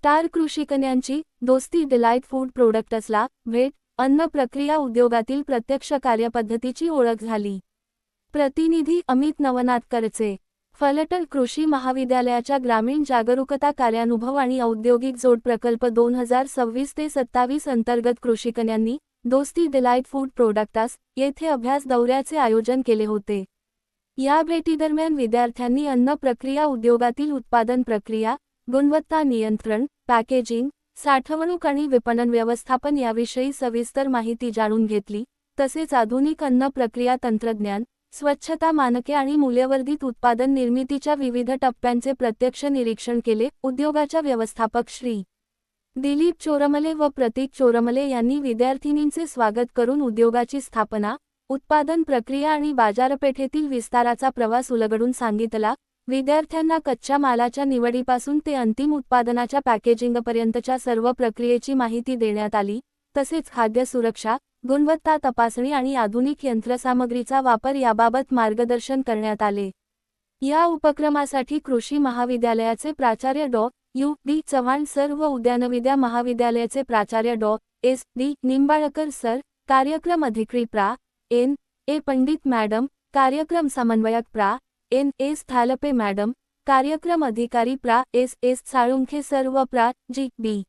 Star कृषिकन्यांची दोस्ती delight food प्रोडक्ट्सला भेट, अन्न प्रक्रिया उद्योगातील प्रत्यक्ष कार्यपद्धतीची ओळख झाली. प्रतिनिधी अमित नवनाथकरचे. फलटण कृषी महाविद्यालयाच्या ग्रामीण जागरूकता कार्यानुभव आणि औद्योगिक जोड प्रकल्प 2026-27 अंतर्गत कृषिकन्यांनी दोस्ती डिलाईट फूड प्रोडक्ट्स येथे अभ्यास दौऱ्याचे आयोजन केले होते. या भेटीदरम्यान विद्यार्थ्यांनी अन्न प्रक्रिया उद्योगातील उत्पादन प्रक्रिया, गुणवत्ता नियंत्रण, पॅकेजिंग, साठवणूक आणि विपणन व्यवस्थापन याविषयी सविस्तर माहिती जाणून घेतली. तसेच आधुनिक अन्न प्रक्रिया तंत्रज्ञान, स्वच्छता मानके आणि मूल्यवर्धित उत्पादन निर्मितीच्या विविध टप्प्यांचे प्रत्यक्ष निरीक्षण केले. उद्योगाच्या व्यवस्थापक श्री. दिलीप चोरमले व प्रतीक चोरमले यांनी विद्यार्थिनींचे स्वागत करून उद्योगाची स्थापना, उत्पादन प्रक्रिया आणि बाजारपेठेतील विस्ताराचा प्रवास उलगडून सांगितला. विद्यार्थ्यांना कच्च्या मालाच्या निवडीपासून ते अंतिम उत्पादनाच्या पॅकेजिंगपर्यंतच्या सर्व प्रक्रियेची माहिती देण्यात आली. तसेच खाद्य सुरक्षा, गुणवत्ता तपासणी आणि आधुनिक यंत्रसामग्रीचा वापर याबाबत मार्गदर्शन करण्यात आले. या उपक्रमासाठी कृषी महाविद्यालयाचे प्राचार्य डॉ. यू. डी. चव्हाण सर व उद्यानविद्या महाविद्यालयाचे प्राचार्य डॉ. एस. डी. निंबाळकर सर, कार्यक्रम अधिकारी प्रा. एन. ए. पंडित मॅडम, कार्यक्रम समन्वयक प्रा. एन. एस. थालपे मॅडम, कार्यक्रम अधिकारी प्रा. एस. एस. साळुंखे सर व प्रा. जी. बी.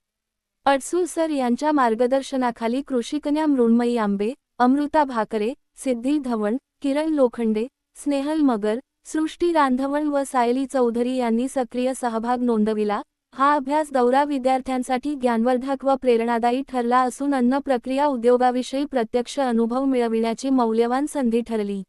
अडसूळ सर यांच्या मार्गदर्शनाखाली कृषिकन्या मृण्मयी आंबे, अमृता भाकरे, सिद्धी धवण, किरण लोखंडे, स्नेहल मगर, सृष्टी रांधवण व सायली चौधरी यांनी सक्रिय सहभाग नोंदविला. हा अभ्यास दौरा विद्यार्थ्यांसाठी ज्ञानवर्धक व प्रेरणादायी ठरला असून अन्न प्रक्रिया उद्योगाविषयी प्रत्यक्ष अनुभव मिळविण्याची मौल्यवान संधी ठरली.